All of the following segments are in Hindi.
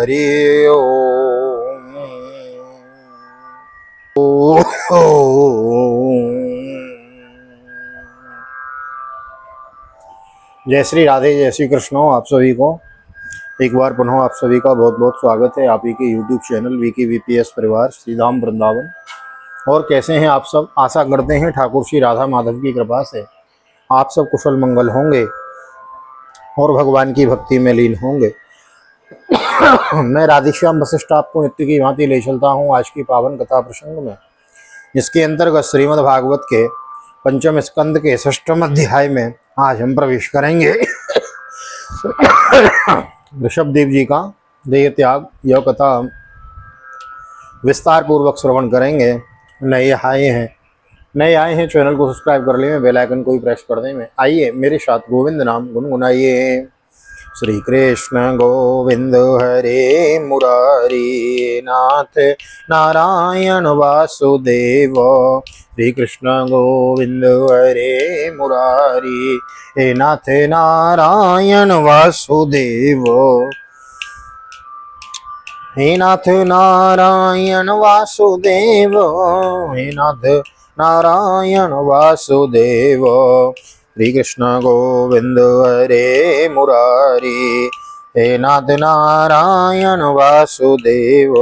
हरि ओम। जय श्री राधे, जय श्री कृष्ण। आप सभी को एक बार पुनः आप सभी का बहुत बहुत स्वागत है आप ही के YouTube चैनल वीके वीपीएस परिवार श्री धाम वृंदावन। और कैसे हैं आप सब? आशा करते हैं ठाकुर श्री राधा माधव की कृपा से आप सब कुशल मंगल होंगे और भगवान की भक्ति में लीन होंगे। मैं राधेश्याम वशिष्ठ आपको नित्य की भांति ले चलता हूँ आज की पावन कथा प्रसंग में, जिसके अंतर्गत श्रीमद् भागवत के पंचम स्कंद के 6वें अध्याय में आज हम प्रवेश करेंगे। ऋषभदेव जी का देह त्याग यह कथा विस्तार पूर्वक श्रवण करेंगे। नए आए हैं चैनल को सब्सक्राइब कर लें, बेल आइकन को भी प्रेस कर दें। में आइए मेरे साथ गोविंद नाम गुनगुनाइए। श्री कृष्ण गोविंद हरे मुरारी नाथ नारायण वासुदेव। श्री कृष्ण गोविंद हरे मुरारी हे नाथ नारायण वासुदेव। हे नाथ नारायण वासुदेव, हे नाथ नारायण वासुदेव। श्री कृष्ण गोविंद हरे मुरारी हे नाथ नारायण वासुदेव।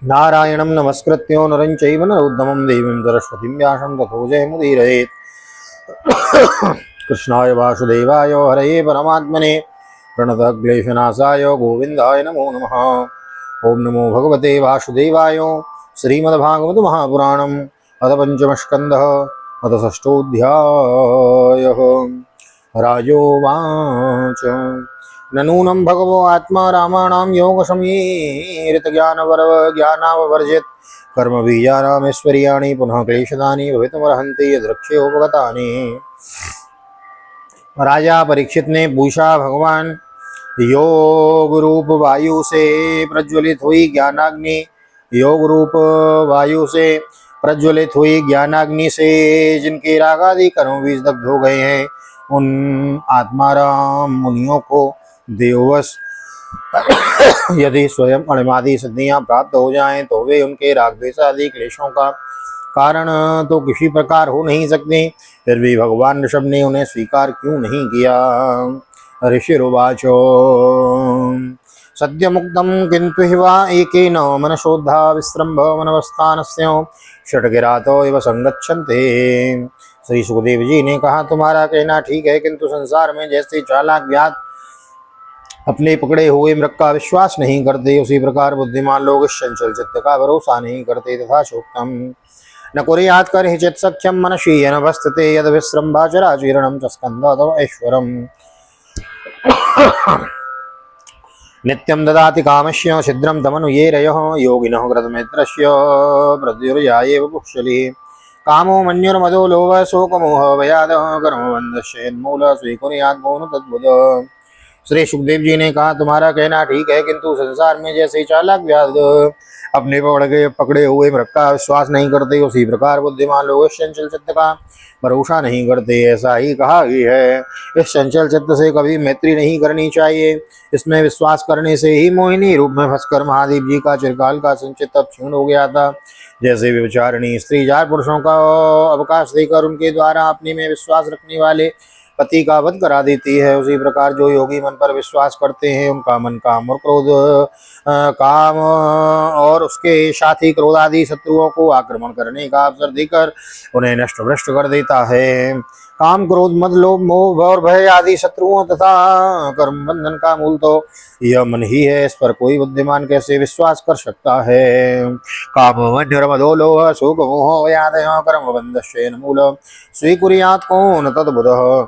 नारायणं नमस्कृत्य नरं चैव नरोत्तमं देवीं सरस्वतीं व्यासं ततो जयमुदीरयेत्। कृष्णाय वासुदेवाय हरये परमात्मने प्रणतक्लेशनाशाय गोविन्दाय नमो नमः। ओम नमो भगवते वासुदेवाय। श्रीमद्भागवत महापुराणम् अथ पंचम स्कन्धः अथ षष्ठोऽध्यायः। राजोवाच ननूनं भगवो आत्मा रामाणां योगसमीरितज्ञानाववर्जित कर्मबीजानामैश्वर्याणि पुनः क्लेशदानि भवितुमर्हन्ति यद्रक्ष्योपगतानि। राजा परीक्षित ने पूछा, भगवान योग रूप वायु से प्रज्वलित हुई ज्ञानाग्नि प्रज्वलित हुई ज्ञानाग्नि से जिनके रागादि कर्म बीज दग्ध हो गए हैं, उन आत्माराम मुनियों को देववश यदि स्वयं अणिमादि सिद्धियां प्राप्त हो जाएं तो वे उनके राग द्वेष आदि क्लेशों का कारण तो किसी प्रकार हो नहीं सकते। फिर भी भगवान ऋषभ ने उन्हें स्वीकार क्यों नहीं किया? ऋषिरुवाचो सद्य मुक्तम किंतु हिवा एकेन मनशोद्धा विस्रंभ मनवस्थानस्य षट्गिरातो एव संगच्छन्ते। श्री सुखदेव जी ने कहा, तुम्हारा कहना ठीक है, किंतु संसार में जैसे चालाक व्याध अपने पकड़े हुए मृग का विश्वास नहीं करते, उसी प्रकार बुद्धिमान लोग इस चंचल चित्त का भरोसा नहीं करते। तथा शोक्तम न कुर्यात् कर्हिचित् सख्यं मनसि अनवस्थिते यद विस्रंभाचराचीर्णं च स्कन्धो ऐश्वरम्। नित्यं ददाति कामस्य छिद्रं तमनुयेरयः योगिनः कृतमित्रस्य प्रद्युर्यायेव पुष्यलिः। कामो मन्युर्मदो लोभः शोकमोहः भयादः कर्मबन्धस्येन्मूलः स्वीकुर्यात् को न तद्बुधः। श्री सुखदेव जी ने कहा, तुम्हारा कहना ठीक है, किंतु संसार में जैसे चालाक व्याध अपने पकड़े हुए मृग का विश्वास नहीं करते, उसी प्रकार बुद्धिमान लोग इस चंचल चित्त का भरोसा नहीं करते। ऐसा ही कहा ही है। इस चंचल चित्त से कभी मैत्री नहीं करनी चाहिए। इसमें विश्वास करने से ही मोहिनी रूप में फंसकर महादेव जी का चिरकाल का संचित तप क्षीण हो गया था। जैसे व्यभिचारिणी स्त्री 4 पुरुषों का अवकाश देकर उनके द्वारा अपने में विश्वास रखने वाले पति का वध करा देती है, उसी प्रकार जो योगी मन पर विश्वास करते हैं, उनका मन काम और उसके साथी क्रोध आदि शत्रुओं को आक्रमण करने का अवसर देकर उन्हें नष्ट भ्रष्ट कर देता है। काम, क्रोध, मद, लोभ, मोह और भय आदि शत्रुओं तथा कर्म बंधन का मूल तो यह मन ही है। इस पर कोई बुद्धिमान कैसे विश्वास कर सकता है? काम मधो लोह शोक मोह यादय कर्म बंधस्येन मूल स्वीकुर्यात् को न तद्बुधः।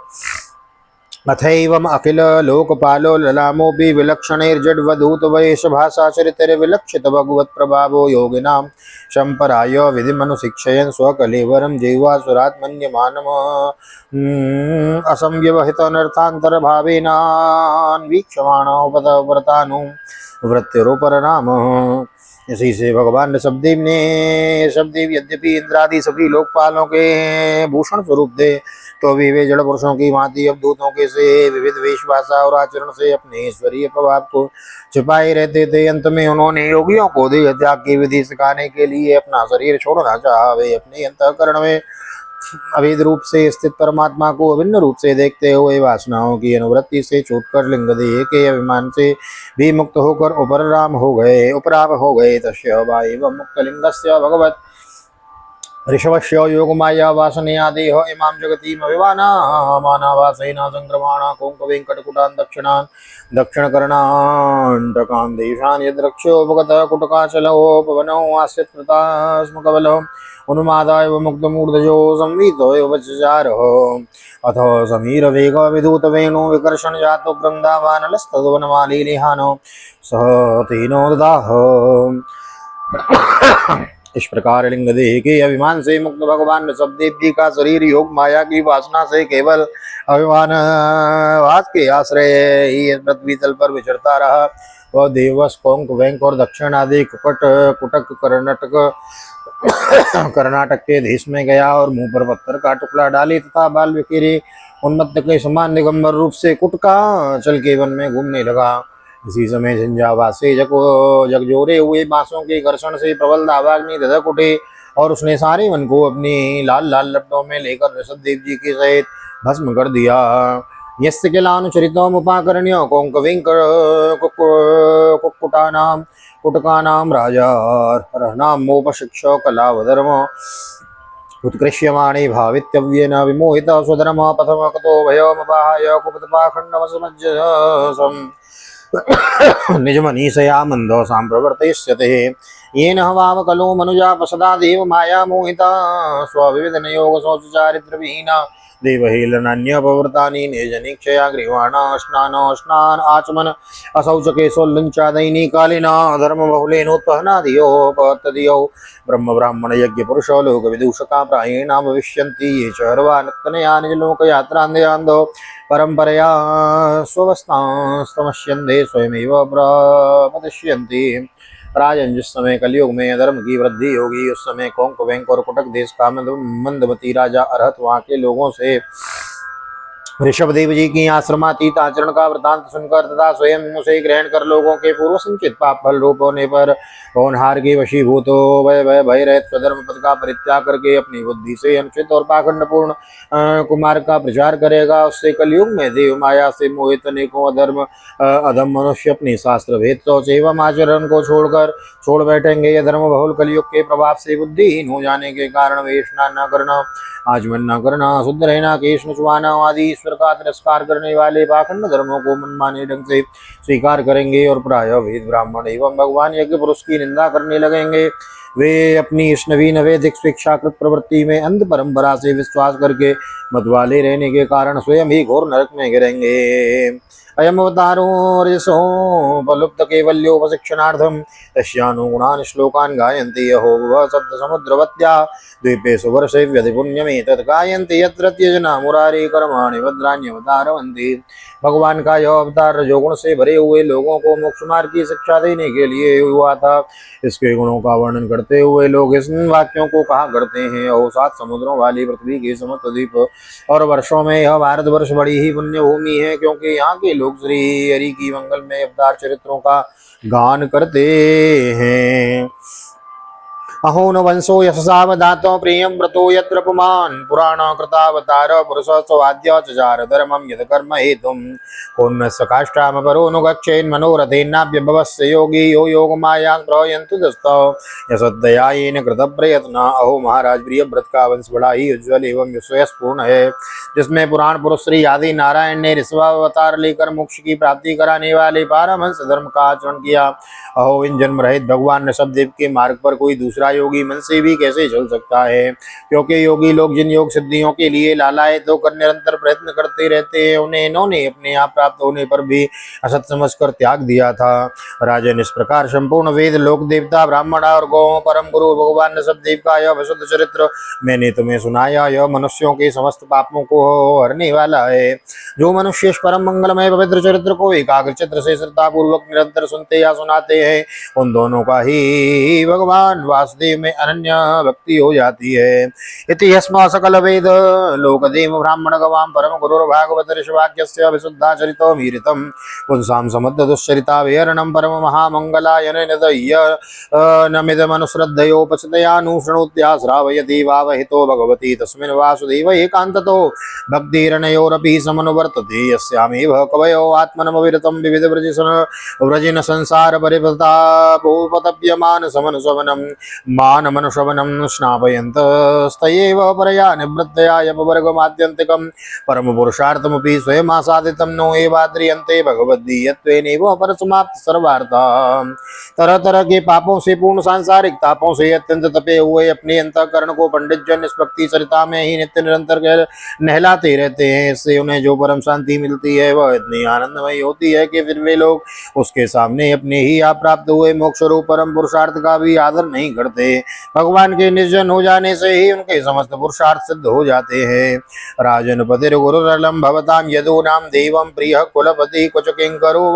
अथैवम् अखिल लोकपालो ललामोऽपि विलक्षणैर्जड्वधूत वेशभाषाचरितैर्विलक्षित भगवत् प्रभावो योगिनां शम्पराय विधिमनुशिक्षयन् स्वकलेवरं जैवासुरात्मन्यमानम् असंव्यवहितनर्थान्तरभावेनान्वीक्षमाणोपतव्रतानु वृत्तिरोपरनामः। इसी से भगवान ऋषभदेव यद्यपि इंद्रादि सभी लोकपालों के भूषण स्वरूप थे, तो भी वे जड़ पुरुषों की भांति अवधूतों के से विविध वेशभाषा और आचरण से अपने ईश्वरीय प्रभाव को छिपाए रहते थे। अंत में उन्होंने योगियों को देह त्याग की विधि सिखाने के लिए अपना शरीर छोड़ना चाहा। वे अपने अंतःकरण में अभेद रूप से स्थित परमात्मा को अभिन्न रूप से देखते हुए वासनाओं की अनुवृत्ति से छूटकर लिंग देह के अभिमान से भी मुक्त होकर उपराम हो गए। तस्य वा एवं मुक्तलिंगस्य भगवत् ऋषभस्य योगमाया वासनया देह इमां जगतीमभिमानामानावासेन संक्रमाणा कोङ्कवेङ्कटकुटान् दक्षिणकर्णान्तकान् देशान् यद्रक्षोपगतः कुटकाचलोपवनो आस्यत्कृतास्मकबलः उन्मादाय मुक्तमूर्धजो संवीतो वचचारः अथ समीरवेगविधूतवेणु विकर्षणजातो वृन्दावानलस्तद्वनमालीलिहानो सह तेनो ददाह। इस प्रकार लिंग देह के अभिमान से मुक्त भगवान ऋषभदेव जी का शरीर योग माया की वासना से केवल अभिमान वाद के आश्रय ही पृथ्वी तल पर विचरता रहा। वह देववश कोंक वेंक और दक्षिण आदि कुटक कर्नाटक के देश में गया और मुंह पर पत्थर का टुकड़ा डाले तथा बाल बिखेरे उन्मत्त के समान दिगंबर रूप से कुटका चल के वन में घूमने लगा। इसी समय झंझावात से जगजोरे हुए बांसों के घर्षण से प्रबल दावाग्नि धधक उठे और उसने सारे वन को अपनी लाल लाल लपटों में लेकर ऋषभदेव जी के सहित भस्म कर दिया। यस्य किलानुचरितों उपाकर्ण्य कोंकविंक कुक्कुटानां कुटकानां राजा रहनामोपशिक्ष कलावधर्म उत्कृष्यमाणे भावितव्येन विमोहित स्वधर्म पथम कतो भयमपाहाय कुपितपाखण्डमसमज्जसम् निजमनीषया मंदो सांप्रवर्तयिष्यते येन वावकलो मनुजा पसदा देव माया मोहिता स्वविविधन योग शौच चारित्र विहीना देवहेलनान्यपवृतानि निजनिक्षया गृहाणा स्नान आचमन असौचके सोल्लञ्चादैनी कालिना धर्म बहुलेनोत्पहनादियोपतदियो ब्रह्म ब्राह्मण यज्ञ पुरुषो लोक विदूषका प्रायेणाम भविष्यन्ति ये चर्वानक्तनया निजलोक यात्रान्धयान्धो परंपरया स्ववस्थास्तमस्यन्ते स्वयमेव प्रपदिष्यन्ति। राजन, जिस समय कलयुग में अधर्म की वृद्धि होगी उस समय कोंक वेंक और कुटक देश का मंदमती राजा अरहत वहां के लोगों से ऋषभदेव जी की आश्रमातीत आचरण का वृतांत सुनकर तथा स्वयं उसे ग्रहण कर लोगों के पूर्व संचित पाप फल रूप होने पर होनहार के वशीभूत हो भय रहित स्वधर्म पद का परित्याग करके अपनी बुद्धि से अनुचित और पाखंडपूर्ण कुमार्ग का प्रचार करेगा। उससे कलयुग में देव माया से मोहित अनेकों अधम मनुष्य अपनी शास्त्र भेद सोच एवं आचरण को छोड़ बैठेंगे। यह धर्म बहुल कलयुग के प्रभाव से बुद्धिहीन हो जाने के कारण वे स्नान न करना, आचमन न करना, शुद्ध रहना, केश नचवाना आदि ईश्वर का तिरस्कार करने वाले पाखंड धर्मों को मनमाने ढंग से स्वीकार करेंगे और प्रायः वेद ब्राह्मण एवं भगवान यज्ञ पुरुष की निंदा करने लगेंगे। वे अपनी इस नवीन वैदिक शिक्षाकृत प्रवृत्ति में अंध परंपरा से विश्वास करके मतवाले रहने के कारण स्वयं ही घोर नरक में गिरेंगे। अयम अवतारो रजसोपलुप्त कैवल्योपशिक्षणार्थम तस्यानुगुणान् श्लोकान् गायन्ति यहो वः शब्द समुद्रवत्या द्वीपे सुवर्षे व्यधि पुण्यमेतत् गायन्ति यत्र त्यजना मुरारी कर्माणि भद्राण्यवतारवन्ति। भगवान का यह अवतार रजोगुण से भरे हुए लोगों को मोक्ष मार्ग की शिक्षा देने के लिए हुआ था। इसके गुणों का वर्णन करते हुए लोग इस वाक्यों को कहा करते हैं, और 7 समुद्रों वाली पृथ्वी के समस्त द्वीप और वर्षों में यह भारतवर्ष बड़ी ही पुण्य भूमि है, क्योंकि यहाँ के लोग श्री हरि की मंगल में अवतार चरित्रों का गान करते हैं। अहो न वंशो यशसावधातो प्रियं व्रतो यत्र पुमान् पुराण कृतावतार पुरुष स्वाद्य चचार धर्मं यत् कर्म हेतुं पुण्यस्य काष्ठामपरो नुगच्छेन्मनोरथेनाभ्यभवस्य योगी यो योगमायां प्रयन्तु दस्तौ यशोदयायेन कृतप्रयत्न। अहो महाराज, प्रियव्रत का वंश बड़ा ही उज्ज्वल एवं यशस्पूर्ण है, जिसमें पुराण पुरुष श्री आदि नारायण ने ऋषभावतार लेकर मोक्ष की प्राप्ति कराने वाले पारमहंस धर्म का आचरण किया। अहो, इन जन्म रहित भगवान ऋषभदेव के मार्ग पर कोई दूसरा योगी मन से भी कैसे चल सकता है, क्योंकि योगी लोग जिन योग सिद्धियों के लिए लालायित होकर निरंतर प्रयत्न करते रहते हैं उन्हें इन्होंने अपने आप प्राप्त होने पर भी असत समझकर त्याग दिया था। राजन, इस प्रकार संपूर्ण वेद लोक देवता ब्राह्मण और गौ परम गुरु भगवान ऋषभदेव का यह विशुद्ध चरित्र मैंने तुम्हें सुनाया। यह मनुष्यों के समस्त पापों को हरने वाला है। जो मनुष्य इस परम मंगलमय पवित्र चरित्र को एकाग्र चित्त से श्रद्धा पूर्वक निरंतर सुनते या सुनाते हैं उन दोनों का ही भगवान वासुदेव वासुदेव में अनन्य भक्ति हो जाती है। इति यस्मात् सकल वेद लोकदेव ब्राह्मण गवाम परम गुरुर्भागवत ऋषवाक्यस्य विशुद्धाचरितो मीरितं पुंसां समद्ध दुश्चरिता विहरणं परम महामंगलाय निदय्य नमिदमनुश्रद्धयोपचितयानुशृणुत्या श्रावयति वावहितो भगवती तस्मिन् वासुदेव एकान्ततो भक्तिरनयोरपि समनुवर्तते यस्यामेव कवयो आत्मनमविरतं व्रजिन संसार परिपतापोपतप्यमान समनुशवनं मानमनुशवनं स्नापयन्तस्तयेव परया निवृत्तया यपवर्गमात्यन्तिकं परमपुरुषार्थमपि स्वयमासादितं नो एवाद्रियन्ते भगवद्दीयत्वेनैव परसमाप्त सर्वार्था। तरह तरह के पापों से पूर्ण सांसारिक तापों से अत्यंत तपे हुए अपने अंतःकरण को पंडित जन इस भक्ति सरिता में ही नित्य निरंतर नहलाते रहते हैं। इससे उन्हें जो परम शांति मिलती है वह इतनी आनंदमयी होती है कि फिर वे लोग उसके सामने अपने ही आप प्राप्त हुए मोक्ष रूप परम पुरुषार्थ का भी आदर नहीं करते। भगवान के निर्जन हो जाने से ही उनके समस्त पुरुषार्थ सिद्ध हो जाते हैं। राजन पतिर गुरुरलम भवताम यदूनाम देवम प्रिय कुलपति कुछ किंकरो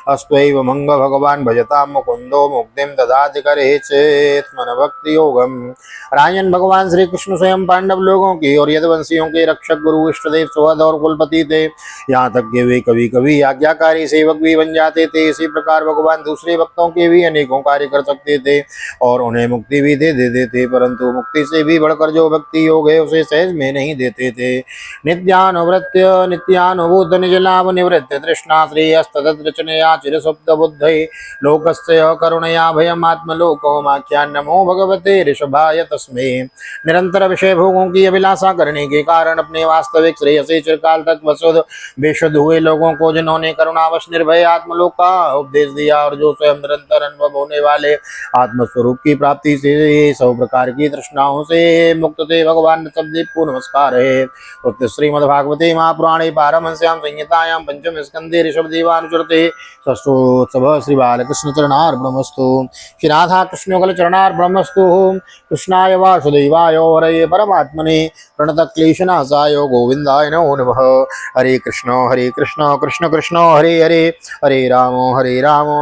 अस्त्वैव मंग भगवान भजताम मुकुंदो मुक्तिम ददाति करे चेत मन भक्ति योगम। राजन भगवान श्री कृष्ण स्वयं पांडव लोगों की और यदुवंशियों के रक्षक गुरु इष्टदेव सुहृद और कुलपति थे। यहाँ तक कि वे कभी कभी आज्ञाकारी सेवक भी बन जाते थे। इसी प्रकार भगवान दूसरे भक्तों के भी अनेकों कार्य कर सकते थे और उन्हें मुक्ति भी दे देते थे, परंतु मुक्ति से भी बढ़कर जो भक्ति योग है उसे सहज में नहीं देते थे। नित्यानुवृत्य नित्यानुभूत निज लाभ निवृत्त तृष्णा श्रेयस्तदृचनया चिरसुप्त बुद्धये लोकस्य करुणया भयमात्मलोकोमाख्यान नमो भगवते ऋषभाय तस्मै। निरंतर विषय भोगों की अभिलाषा करने के कारण अपने वास्तविक श्रेय से चिरकाल तक वसुध बेशुद्ध हुए लोगों को जिन्होंने करुणावश निर्भय आत्मलोक का उपदेश दिया और जो स्वयं निरंतर अनुभव होने वाले आत्मस्वरूप की प्राप्ति से सब प्रकार की तृष्णाओं से मुक्त थे, भगवान शब्द को नमस्कार है। श्रीमद्भागवते महापुराणे पारमहंस्यां संहितायां पंचम स्कंदे ऋषभदेवानुचरते षष्ठोत्सव श्री बालकृष्ण चरणार्पणमस्तु। श्री राधा कृष्णयुगल चरणार्पणमस्तु। कृष्णाय वासुदेवाय हरये परमात्मने प्रणतक्लेशनाशाय गोविंदाय नमो नमः। हरे कृष्ण कृष्ण कृष्ण हरे हरे, हरे राम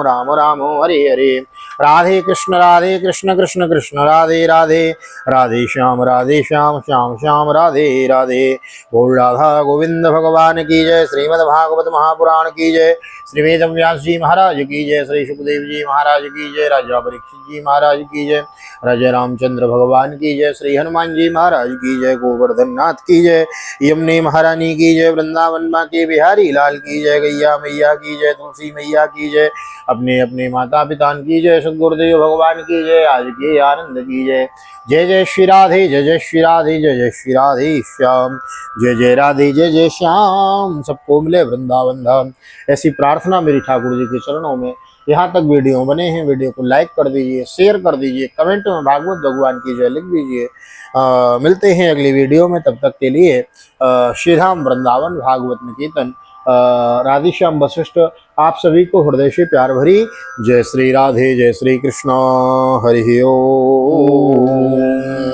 राम राम हरे हरे। राधे कृष्ण कृष्ण कृष्ण राधे राधे, राधे श्याम श्याम श्याम राधे राधे। बोल राधा गोविंद भगवान की जय। श्रीमद् भागवत महापुराण की जय। श्री वेद व्यास जी महाराज की जय। श्री सुखदेव जी महाराज की जय। राजा परीक्षित जी महाराज की जय। राजा रामचंद्र भगवान की जय। श्री हनुमान जी महाराज की जय। गोवर्धन नाथ की जय। यमुने महारानी की जय। वृंदावन माँ के बिहारी लाल की जय। गैया मैया की जय। तुलसी मैया की जय। अपने अपने माता पिता की जय। सदगुरुदेव भगवान की जय। आज के आनंद की जय। जय जय श्री राधे, जय जय श्री राधे, जय जय श्री राधे श्याम, जय जय राधे, जय जय श्याम। सबको मिले वृंदावन धाम, ऐसी प्रार्थना मेरी ठाकुर जी के चरणों में। यहाँ तक वीडियो बने हैं, वीडियो को लाइक कर दीजिए, शेयर कर दीजिए, कमेंट में भागवत भगवान की जय लिख दीजिए। मिलते हैं अगली वीडियो में, तब तक के लिए श्री राम वृंदावन भागवत में कीर्तन राधेश्याम वशिष्ठ आप सभी को हृदय से प्यार भरी जय श्री राधे, जय श्री कृष्ण, हरि ओम।